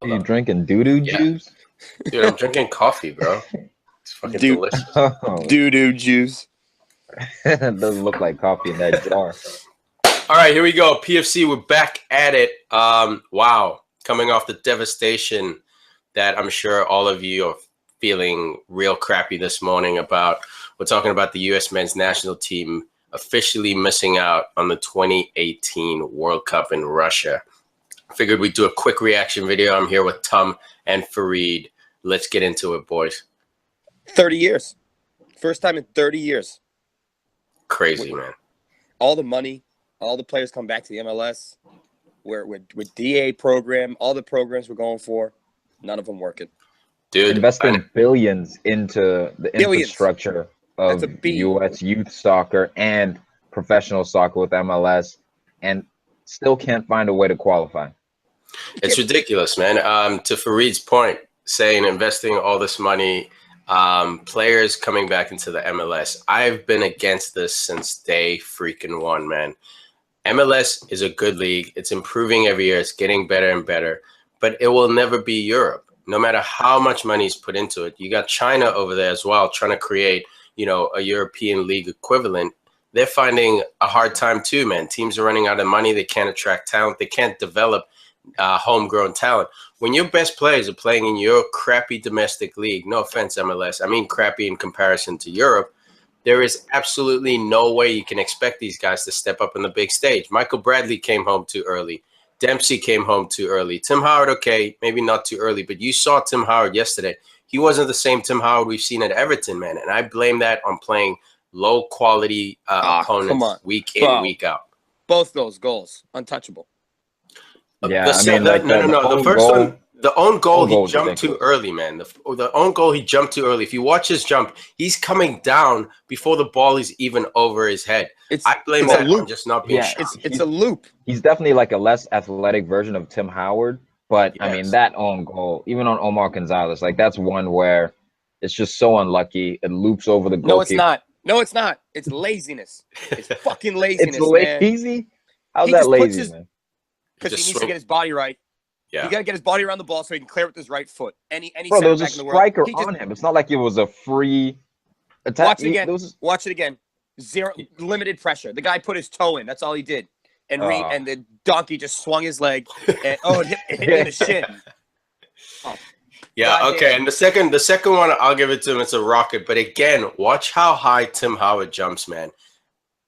Are you drinking doo-doo Yeah. juice? Dude, I'm drinking coffee, bro. It's fucking Dude. delicious. Oh, Doo-doo juice. it doesn't look like coffee in that jar. All right, here we go. PFC, we're back at it. Wow. Coming off the devastation that I'm sure all of you are feeling real crappy this morning about. We're talking about the U.S. men's national team officially missing out on the 2018 World Cup in Russia. I figured we'd do a quick reaction video. I'm here with Tom and Farid. Let's get into it, boys. 30 years. First time in 30 years. Crazy, man. All the money, all the players come back to the MLS. We're with DA program, all the programs we're going for, none of them working. Dude, Investing billions into the Billions. infrastructure of That's a B. U.S. youth soccer and professional soccer with MLS, and still can't find a way to qualify. it's ridiculous, man. To Farid's point, saying investing all this money, players coming back into the MLS. I've been against this since day freaking one, man. MLS is a good league. It's improving every year. It's getting better and better, but it will never be Europe. No matter how much money is put into it. You got China over there as well, trying to create, a European league equivalent. They're finding a hard time too, man. Teams are running out of money. They can't attract talent. They can't develop homegrown talent. When your best players are playing in your crappy domestic league, no offense, MLS, I mean crappy in comparison to Europe, there is absolutely no way you can expect these guys to step up on the big stage. Michael Bradley came home too early. Dempsey came home too early. Tim Howard, okay, maybe not too early, but you saw Tim Howard yesterday. He wasn't the same Tim Howard we've seen at Everton, man. And I blame that on playing low-quality opponents week in, week out. Both those goals, untouchable. Yeah, The first one, the own goal, he jumped ridiculous. too early, man. The own goal, he jumped too early. If you watch his jump, he's coming down before the ball is even over his head. I blame that on just not being sharp. It's a loop. He's definitely like a less athletic version of Tim Howard, but I mean, that own goal, even on Omar Gonzalez, like that's one where it's just so unlucky. It loops over the goalkeeper. No, it's not. No, it's not. It's laziness. It's fucking laziness, It's lazy? man. How's that lazy, man? Because he needs to get his body right. Yeah. You got to get his body around the ball so he can clear with his right foot. Any Bro, there was a back in the world, striker on him. It's not like it was a free attack. Watch it again. Watch it again. Zero limited pressure. The guy put his toe in. That's all he did. And and the donkey just swung his leg and it hit me in the shin. Oh. Yeah, God okay. damn. And the second one, I'll give it to him. It's a rocket. But again, watch how high Tim Howard jumps, man.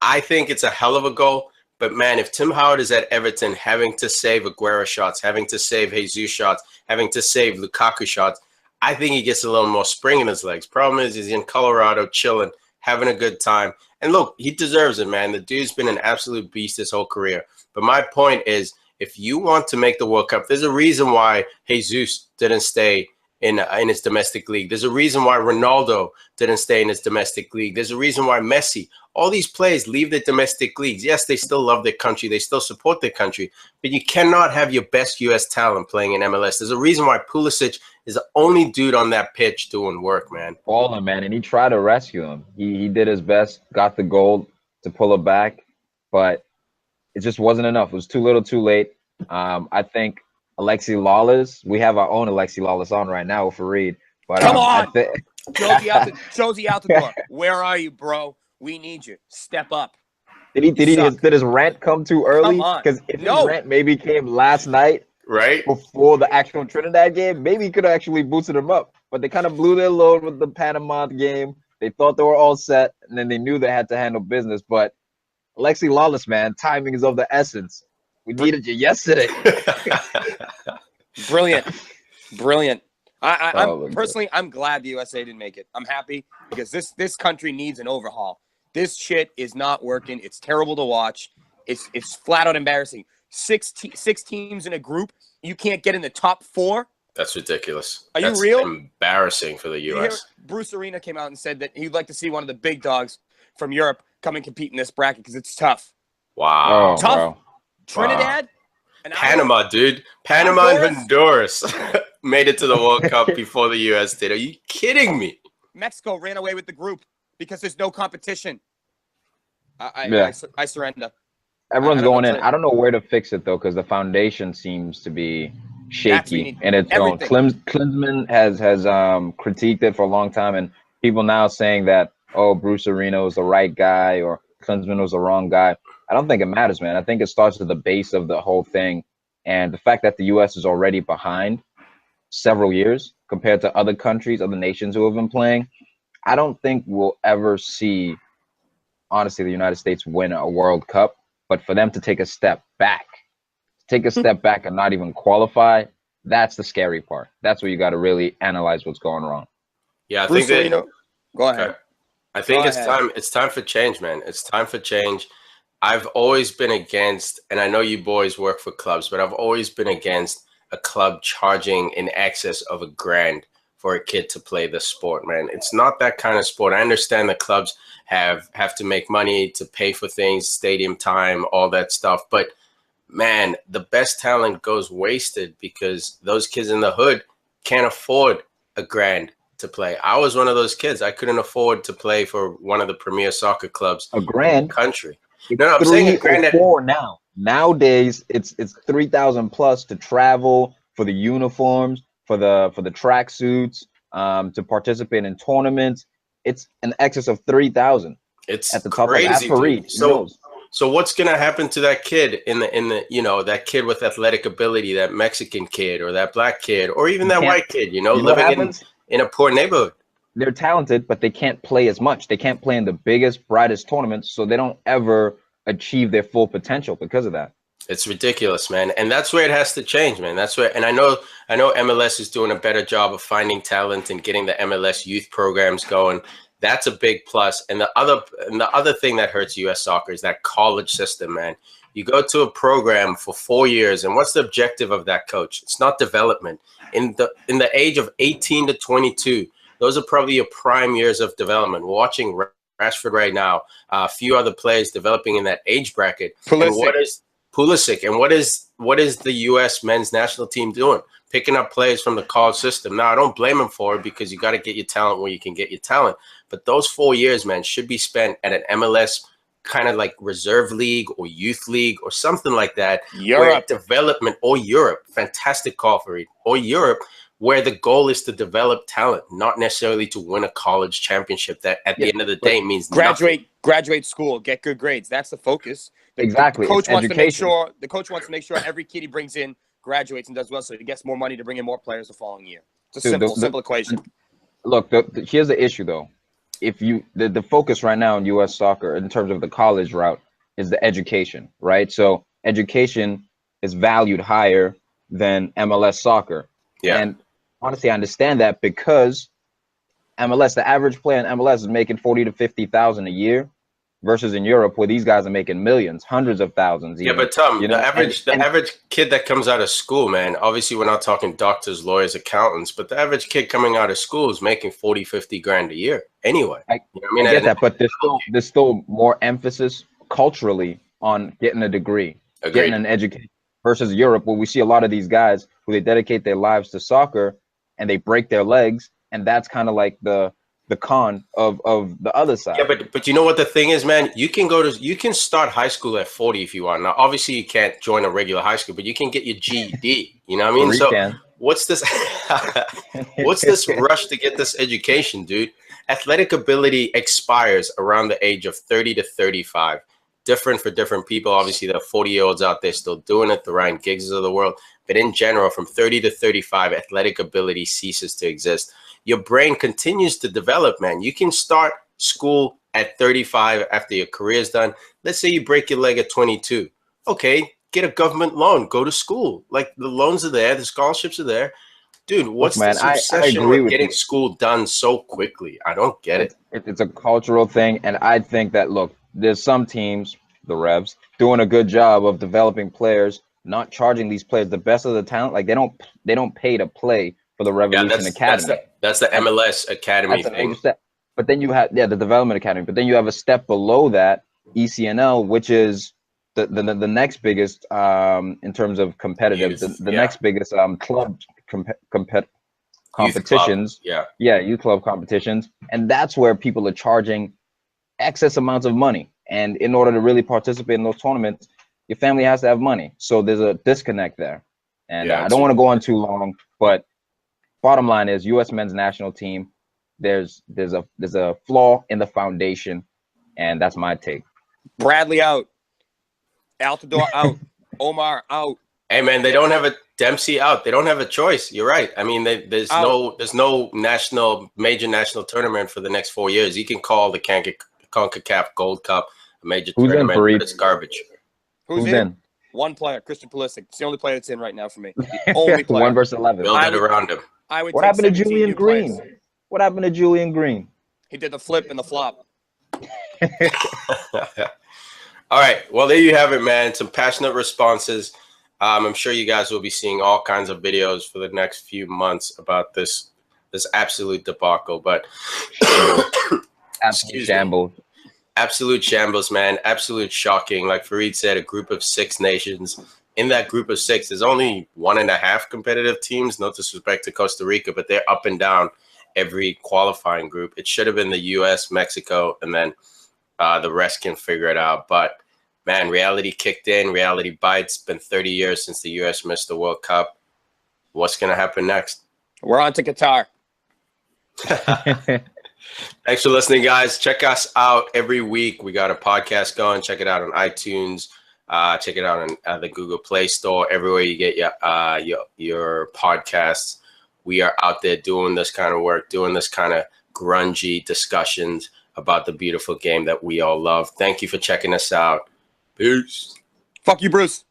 I think it's a hell of a goal. But, man, if Tim Howard is at Everton having to save Aguero shots, having to save Jesus shots, having to save Lukaku shots, I think he gets a little more spring in his legs. Problem is, he's in Colorado chilling, having a good time. And, look, he deserves it, man. The dude's been an absolute beast his whole career. But my point is, if you want to make the World Cup, there's a reason why Jesus didn't stay in his domestic league. There's a reason why Ronaldo didn't stay in his domestic league. There's a reason why Messi, all these players leave their domestic leagues. Yes, they still love their country. They still support their country. But you cannot have your best U.S. talent playing in MLS. There's a reason why Pulisic is the only dude on that pitch doing work, man. Falling, man, and he tried to rescue him. He did his best, got the goal to pull it back, but it just wasn't enough. It was too little, too late. I think Alexi Lawless, we have our own Alexi Lawless on right now for Farid. But come on, Josie out the door. Where are you, bro? We need you. Step up. Did his rant come too early? Because if his rant maybe came last night, right before the actual Trinidad game, maybe he could have actually boosted him up. But they kind of blew their load with the Panama game. They thought they were all set, and then they knew they had to handle business. But Alexi Lawless, man, timing is of the essence. We needed you yesterday. Brilliant. I'm glad the USA didn't make it. I'm happy because this country needs an overhaul. This shit is not working. It's terrible to watch. It's flat out embarrassing. Six teams in a group. You can't get in the top 4. That's ridiculous. That's you real? Embarrassing for the U.S. Bruce Arena came out and said that he'd like to see one of the big dogs from Europe come and compete in this bracket because it's tough. Wow. Tough. Bro. Trinidad? Wow. Panama, dude. Panama and Honduras made it to the World Cup before the U.S. did. Are you kidding me? Mexico ran away with the group because there's no competition. I surrender. Everyone's going in. I don't know where to fix it, though, because the foundation seems to be shaky in its own. Everything. Klinsman has critiqued it for a long time, and people now saying that, oh, Bruce Arena was the right guy or Klinsman was the wrong guy. I don't think it matters, man. I think it starts at the base of the whole thing, and the fact that the U.S. is already behind several years compared to other countries, other nations who have been playing. I don't think we'll ever see, honestly, the United States win a World Cup, but for them to take a step back, and not even qualify, that's the scary part. That's where you got to really analyze what's going wrong. Yeah, I Bruce think that. Go ahead. Okay. I think it's time for change, man. It's time for change. I've always been against, and I know you boys work for clubs, but I've always been against a club charging in excess of $1,000 for a kid to play the sport, man. It's not that kind of sport. I understand that clubs have to make money to pay for things, stadium time, all that stuff. But man, the best talent goes wasted because those kids in the hood can't afford $1,000 to play. I was one of those kids. I couldn't afford to play for one of the premier soccer clubs $1,000 in the country. No, I'm saying $1,000 4 now. Nowadays, it's 3,000 plus to travel, for the uniforms, for the track suits, to participate in tournaments. It's an excess of 3,000. It's at the top crazy, of Farid. So what's gonna happen to that kid in the that kid with athletic ability, that Mexican kid or that black kid or even that white kid, living in a poor neighborhood? They're talented, but they can't play as much. They can't play in the biggest, brightest tournaments, so they don't ever achieve their full potential because of that. It's ridiculous, man. And that's where it has to change, man. That's where, and I know MLS is doing a better job of finding talent and getting the MLS youth programs going. That's a big plus. And the other thing that hurts US soccer is that college system, man. You go to a program for 4 years, and what's the objective of that coach? It's not development. In the age of 18 to 22, those are probably your prime years of development. We're watching Rashford right now, a few other players developing in that age bracket. Pulisic. And what is the U.S. men's national team doing? Picking up players from the college system. Now, I don't blame them for it because you got to get your talent where you can get your talent. But those 4 years, man, should be spent at an MLS kind of like reserve league or youth league or something like that. Europe. Development, or Europe. Fantastic call, Farid. Or Europe, where the goal is to develop talent, not necessarily to win a college championship that at the end of the day means nothing. Graduate school, get good grades. That's the focus. Exactly. The coach wants to make sure every kid he brings in graduates and does well, so he gets more money to bring in more players the following year. It's a simple equation. Look, here's the issue though. If the focus right now in U.S. soccer in terms of the college route is the education, right? So education is valued higher than MLS soccer. Yeah. And honestly, I understand that because MLS, the average player in MLS is making 40 to 50,000 a year, versus in Europe where these guys are making millions, hundreds of thousands. Even, but Tom, the average kid that comes out of school, man, obviously we're not talking doctors, lawyers, accountants, but the average kid coming out of school is making 40, 50 grand a year anyway. I get that, but there's still more emphasis culturally on getting a degree, getting an education, versus Europe where we see a lot of these guys who they dedicate their lives to soccer and they break their legs, and that's kind of like the con of the other side. Yeah, but you know what the thing is, man? You can start high school at 40 if you want. Now, obviously, you can't join a regular high school, but you can get your GED. You know what I mean? So what's this? What's this rush to get this education, dude? Athletic ability expires around the age of 30 to 35. Different for different people. Obviously, there are 40-year-olds out there still doing it, the Ryan Giggses of the world. But in general, from 30 to 35, athletic ability ceases to exist. Your brain continues to develop, man. You can start school at 35 after your career is done. Let's say you break your leg at 22. Okay, get a government loan. Go to school. Like, the loans are there. The scholarships are there. Dude, what's this obsession with getting school done so quickly? I don't get it. It's a cultural thing, and I think that, look, there's some teams, the Revs, doing a good job of developing players, not charging these players the best of the talent. Like, they don't pay to play for the Revolution Academy. That's the MLS Academy thing. But then you have the Development Academy. But then you have a step below that, ECNL, which is the next biggest in terms of competitive, the next biggest club competitions. Youth club competitions, and that's where people are charging excess amounts of money. And in order to really participate in those tournaments, your family has to have money. So there's a disconnect there. And I don't want to go on too long, but bottom line is U.S. men's national team. There's a flaw in the foundation, and that's my take. Bradley out, Altidore out, Omar out. Hey man, they don't have a Dempsey out. They don't have a choice. You're right. I mean, there's no major national tournament for the next 4 years. You can call the CONCACAF Gold Cup a major tournament, but it's garbage. Who's in? One player, Christian Pulisic. It's the only player that's in right now for me. The only player. 1 versus 11. Build it around him. What happened to Julian Green? What happened to Julian Green? He did the flip and the flop. All right. Well, there you have it, man. Some passionate responses. I'm sure you guys will be seeing all kinds of videos for the next few months about this absolute debacle. But absolute shambles. Absolute shambles, man. Absolute shocking. Like Farid said, a group of 6 nations. In that group of 6, there's only 1.5 competitive teams. No disrespect to Costa Rica, but they're up and down every qualifying group. It should have been the U.S., Mexico, and then the rest can figure it out. But, man, reality kicked in. Reality bites. It's been 30 years since the U.S. missed the World Cup. What's going to happen next? We're on to Qatar. Thanks for listening, guys. Check us out every week. We got a podcast going. Check it out on iTunes. Check it out on the Google Play Store. Everywhere you get your podcasts. We are out there doing this kind of work, doing this kind of grungy discussions about the beautiful game that we all love. Thank you for checking us out. Peace. Fuck you, Bruce.